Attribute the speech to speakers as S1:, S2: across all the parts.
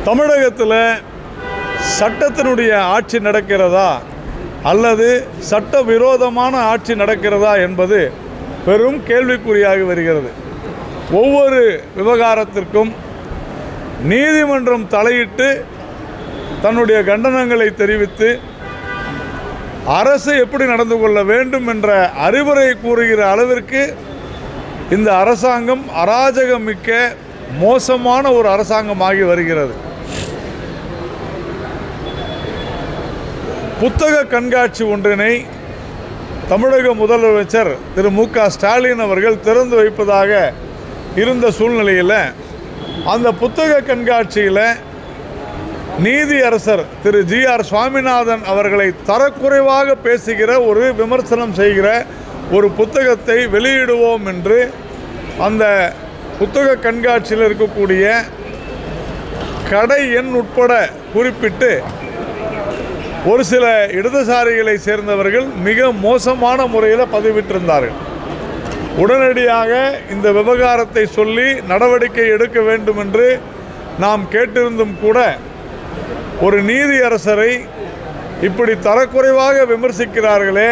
S1: தமிழகத்தில் சட்டத்தினுடைய ஆட்சி நடக்கிறதா அல்லது சட்ட விரோதமான ஆட்சி நடக்கிறதா என்பது பெரும் கேள்விக்குறியாகி வருகிறது. ஒவ்வொரு விவகாரத்திற்கும் நீதிமன்றம் தலையிட்டு தன்னுடைய கண்டனங்களை தெரிவித்து அரசு எப்படி நடந்து கொள்ள வேண்டும் என்ற அறிவுரை கூறுகிற அளவிற்கு இந்த அரசாங்கம் அராஜகமிக்க மோசமான ஒரு அரசாங்கமாகி வருகிறது. புத்தக கண்காட்சி ஒன்றினை தமிழக முதலமைச்சர் திரு மு.க. ஸ்டாலின் அவர்கள் திறந்து வைப்பதாக இருந்த சூழ்நிலையில் அந்த புத்தக கண்காட்சியில் நீதியரசர் திரு ஜி.ஆர். சுவாமிநாதன் அவர்களை தரக்குறைவாக பேசுகிற ஒரு விமர்சனம் செய்கிற ஒரு புத்தகத்தை வெளியிடுவோம் என்று அந்த புத்தக கண்காட்சியில் இருக்கக்கூடிய கடை எண் உட்பட குறிப்பிட்டு ஒரு சில இடதுசாரிகளை சேர்ந்தவர்கள் மிக மோசமான முறையில் பதிவிட்டிருந்தார்கள். உடனடியாக இந்த விவகாரத்தை சொல்லி நடவடிக்கை எடுக்க வேண்டும் என்று நாம் கேட்டிருந்தும் கூட ஒரு நீதியரசரை இப்படி தரக்குறைவாக விமர்சிக்கிறார்களே,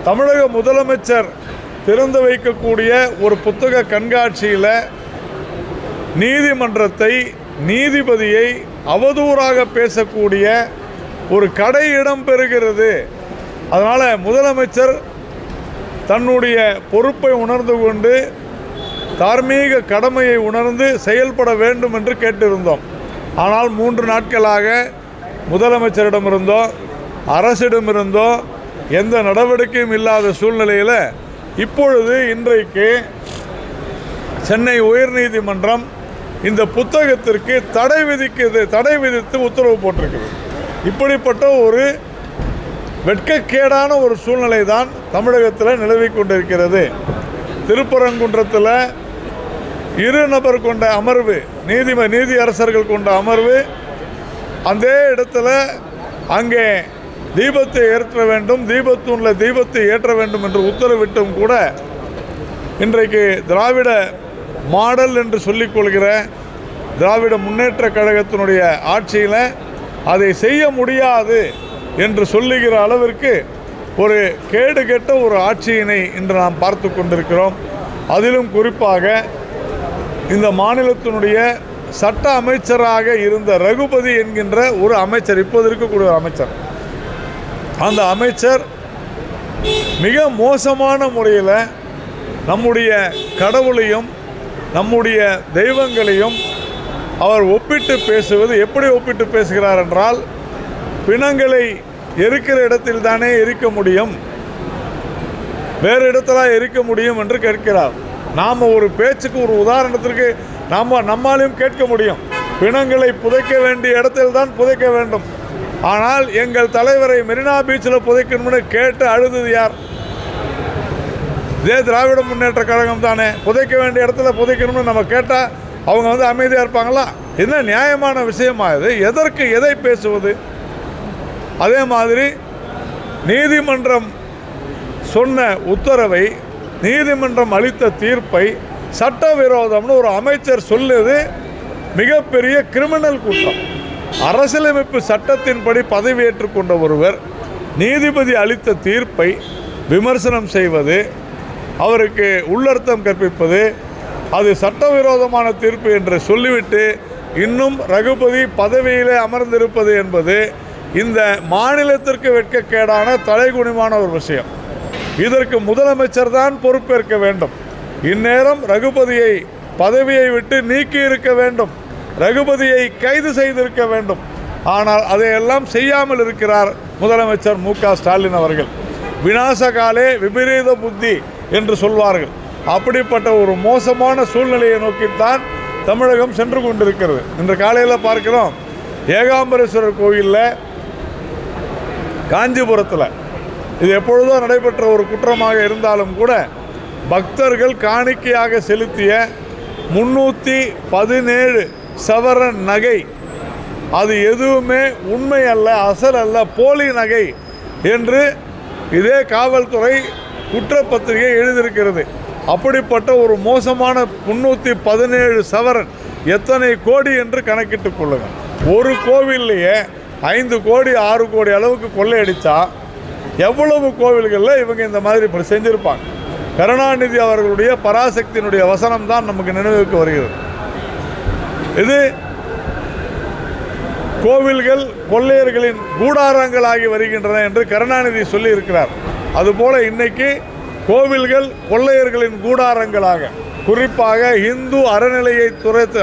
S1: தமிழக முதலமைச்சர் திறந்து வைக்கக்கூடிய ஒரு புத்தக கண்காட்சியில் நீதிமன்றத்தை நீதிபதியை அவதூறாக பேசக்கூடிய ஒரு கடை இடம் பெறுகிறது. அதனால் முதலமைச்சர் தன்னுடைய பொறுப்பை உணர்ந்து கொண்டு தார்மீக கடமையை உணர்ந்து செயல்பட வேண்டும் என்று கேட்டிருந்தோம். ஆனால் 3 நாட்களாக முதலமைச்சரிடமிருந்தோ அரசிடமிருந்தோ எந்த நடவடிக்கையும் இல்லாத சூழ்நிலையில் இப்பொழுது இன்றைக்கு சென்னை உயர்நீதிமன்றம் இந்த புத்தகத்திற்கு தடை விதித்து உத்தரவு போட்டிருக்குது. இப்படிப்பட்ட ஒரு வெட்கக்கேடான ஒரு சூழ்நிலை தான் தமிழகத்தில் நிலவி கொண்டிருக்கிறது. திருப்பரங்குன்றத்தில் 2 நபர் கொண்ட அமர்வு, நீதியரசர்கள் கொண்ட அமர்வு அந்த இடத்துல அங்கே தீபத்தை ஏற்ற வேண்டும், தீபத்தூணில் தீபத்தை ஏற்ற வேண்டும் என்று உத்தரவிட்டும் கூட இன்றைக்கு திராவிட மாடல் என்று சொல்லிக்கொள்கிற திராவிட முன்னேற்ற கழகத்தினுடைய ஆட்சியில் அதை செய்ய முடியாது என்று சொல்லுகிற அளவிற்கு ஒரு கேடுகெட்ட ஒரு ஆட்சியினை இன்று நாம் பார்த்து கொண்டிருக்கிறோம். அதிலும் குறிப்பாக இந்த மாநிலத்தினுடைய சட்ட அமைச்சராக இருந்த ரகுபதி என்கின்ற ஒரு அமைச்சர், இப்போது இருக்கக்கூடிய ஒரு அமைச்சர், அந்த அமைச்சர் மிக மோசமான முறையில் நம்முடைய கடவுளையும் நம்முடைய தெய்வங்களையும் அவர் ஒப்பிட்டு பேசுவது. எப்படி ஒப்பிட்டு பேசுகிறார் என்றால், பிணங்களை எரிக்கிற இடத்தில் தானே எரிக்க முடியும், வேறு இடத்துல எரிக்க முடியும் என்று கேட்கிறார். நாம் ஒரு பேச்சுக்கு ஒரு உதாரணத்திற்கு நம்மாலையும் கேட்க முடியும். பிணங்களை புதைக்க வேண்டிய இடத்தில் தான் புதைக்க வேண்டும். ஆனால் எங்கள் தலைவரை மெரினா பீச்சில் புதைக்கணும்னு கேட்டு அழுதது யார்? இதே திராவிட முன்னேற்ற கழகம் தானே. புதைக்க வேண்டிய இடத்துல புதைக்கணும்னு நம்ம கேட்டால் அவங்க அமைதியாக இருப்பாங்களா? என்ன நியாயமான விஷயமா இது? எதற்கு எதை பேசுவது? அதே மாதிரி நீதிமன்றம் சொன்ன உத்தரவை, நீதிமன்றம் அளித்த தீர்ப்பை சட்டவிரோதம்னு ஒரு அமைச்சர் சொல்லுது மிகப்பெரிய கிரிமினல் குற்றம். அரசியலமைப்பு சட்டத்தின்படி பதவியேற்றுக் கொண்ட ஒருவர் நீதிபதி அளித்த தீர்ப்பை விமர்சனம் செய்வது, அவருக்கு உள்ளர்த்தம் கற்பிப்பது, அது சட்டவிரோதமான தீர்ப்பு என்று சொல்லிவிட்டு இன்னும் ரகுபதி பதவியிலே அமர்ந்திருப்பது என்பது இந்த மாநிலத்திற்கு வெட்கக்கேடான தலைகுனிவான ஒரு விஷயம். இதற்கு முதலமைச்சர் தான் பொறுப்பேற்க வேண்டும். இந்நேரம் ரகுபதியை பதவியை விட்டு நீக்கி இருக்க வேண்டும், ரகுபதியை கைது செய்திருக்க வேண்டும். ஆனால் அதையெல்லாம் செய்யாமல் இருக்கிறார் முதலமைச்சர் மு.க. ஸ்டாலின் அவர்கள். விநாசகாலே விபரீத புத்தி என்று சொல்வார்கள். அப்படிப்பட்ட ஒரு மோசமான சூழ்நிலையை நோக்கித்தான் தமிழகம் சென்று கொண்டிருக்கிறது. இன்று காலையில் பார்க்கிறோம், ஏகாம்பரேஸ்வரர் கோயிலில் காஞ்சிபுரத்தில் இது எப்பொழுதோ நடைபெற்ற ஒரு குற்றமாக இருந்தாலும் கூட பக்தர்கள் காணிக்கையாக செலுத்திய 317 சவரன் நகை, அது எதுவுமே உண்மை அல்ல, அசல் அல்ல, போலி நகை என்று இதே காவல்துறை குற்றப்பத்திரிகை எழுதியிருக்கிறது. அப்படிப்பட்ட ஒரு மோசமான 317 சவரன் எத்தனை கோடி என்று கணக்கிட்டுக் கொள்ளுங்கள். ஒரு கோவில்லையே 5 கோடி 6 கோடி அளவுக்கு கொள்ளையடித்தா எவ்வளவு கோவில்களில் இவங்க இந்த மாதிரி இப்படி செஞ்சுருப்பாங்க. கருணாநிதி அவர்களுடைய பராசக்தியினுடைய வசனம் தான் நமக்கு நினைவுக்கு வருகிறது. இது கோவில்கள் கொள்ளையர்களின் கூடாரங்களாகி வருகின்றன என்று கருணாநிதி சொல்லி இருக்கிறார். அதுபோல இன்னைக்கு கோவில்கள் கொள்ளையர்களின் கூடாரங்களாக, குறிப்பாக இந்து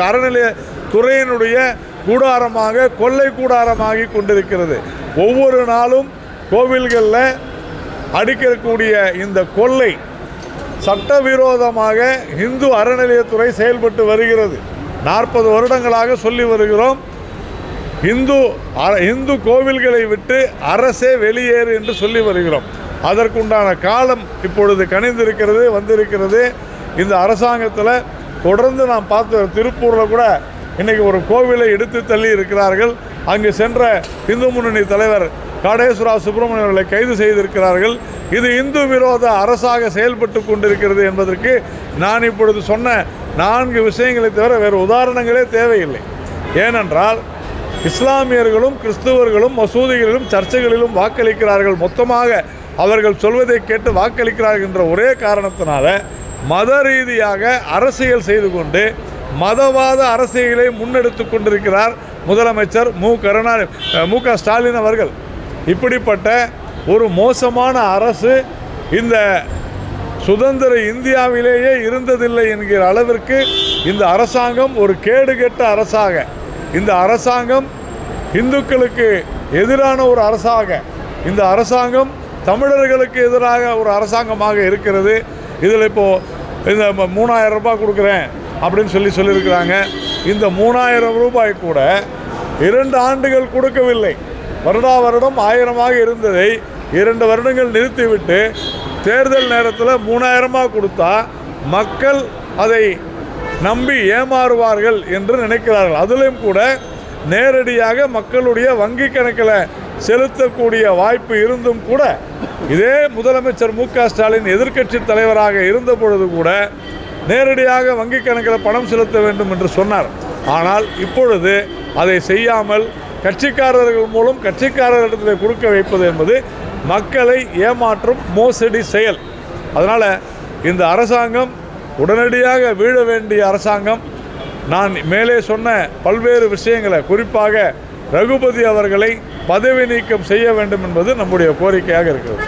S1: அறநிலையத்துறையினுடைய கூடாரமாக, கொள்ளை கூடாரமாகி கொண்டிருக்கிறது. ஒவ்வொரு நாளும் கோவில்களில் அடிக்கக்கூடிய இந்த கொள்ளை சட்டவிரோதமாக இந்து அறநிலையத்துறை செயல்பட்டு வருகிறது. 40 வருடங்களாக சொல்லி வருகிறோம், இந்து கோவில்களை விட்டு அரசே வெளியேறு என்று சொல்லி வருகிறோம். அதற்குண்டான காலம் இப்பொழுது கனிந்திருக்கிறது, வந்திருக்கிறது. இந்த அரசாங்கத்தில் தொடர்ந்து நாம் பார்த்து, திருப்பூரில் கூட இன்றைக்கி ஒரு கோவிலை எடுத்து தள்ளி இருக்கிறார்கள். அங்கு சென்ற இந்து முன்னணி தலைவர் காடேஸ்வரா சுப்பிரமணியன் அவர்களை கைது செய்திருக்கிறார்கள். இது இந்து விரோத அரசாக செயல்பட்டு கொண்டிருக்கிறது என்பதற்கு நான் இப்பொழுது சொன்ன 4 விஷயங்களை தவிர வேறு உதாரணங்களே தேவையில்லை. ஏனென்றால் இஸ்லாமியர்களும் கிறிஸ்துவர்களும் மசூதிகளிலும் சர்ச்சைகளிலும் வாக்களிக்கிறார்கள். மொத்தமாக அவர்கள் சொல்வதை கேட்டு வாக்களிக்கிறார்கள் என்ற ஒரே காரணத்தினால மத ரீதியாக அரசியல் செய்து கொண்டு மதவாத அரசியலை முன்னெடுத்து கொண்டிருக்கிறார் முதலமைச்சர் மு க ஸ்டாலின் அவர்கள். இப்படிப்பட்ட ஒரு மோசமான அரசு இந்த சுதந்திர இந்தியாவிலேயே இருந்ததில்லை என்கிற அளவிற்கு இந்த அரசாங்கம் ஒரு கேடுகெட்ட அரசாக, இந்த அரசாங்கம் இந்துக்களுக்கு எதிரான ஒரு அரசாக, இந்த அரசாங்கம் தமிழர்களுக்கு எதிராக ஒரு அரசாங்கமாக இருக்கிறது. இதில் இப்போது இந்த 3000 ரூபாய் கொடுக்குறேன் அப்படின்னு சொல்லியிருக்கிறாங்க. இந்த 3000 ரூபாய் கூட 2 ஆண்டுகள் கொடுக்கவில்லை. வருடம் 1000 இருந்ததை 2 வருடங்கள் நிறுத்திவிட்டு தேர்தல் நேரத்தில் 3000 கொடுத்தா மக்கள் அதை நம்பி ஏமாறுவார்கள் என்று நினைக்கிறார்கள். அதிலும் கூட நேரடியாக மக்களுடைய வங்கி கணக்கில் செலுத்தக்கூடிய வாய்ப்பு இருந்தும் கூட இதே முதலமைச்சர் மு க ஸ்டாலின் எதிர்க்கட்சி தலைவராக இருந்த பொழுது கூட நேரடியாக வங்கி கணக்கில் பணம் செலுத்த வேண்டும் என்று சொன்னார். ஆனால் இப்பொழுது அதை செய்யாமல் கட்சிக்காரர்கள் மூலம் கட்சிக்காரர்களிடத்தில் கொடுக்க வைப்பது என்பது மக்களை ஏமாற்றும் மோசடி செயல். அதனால் இந்த அரசாங்கம் உடனடியாக வீழ வேண்டிய அரசாங்கம். நான் மேலே சொன்ன பல்வேறு விஷயங்களை, குறிப்பாக ரகுபதி அவர்களை பதவி நீக்கம் செய்ய வேண்டும் என்பது நம்முடைய கோரிக்கையாக இருக்கிறது.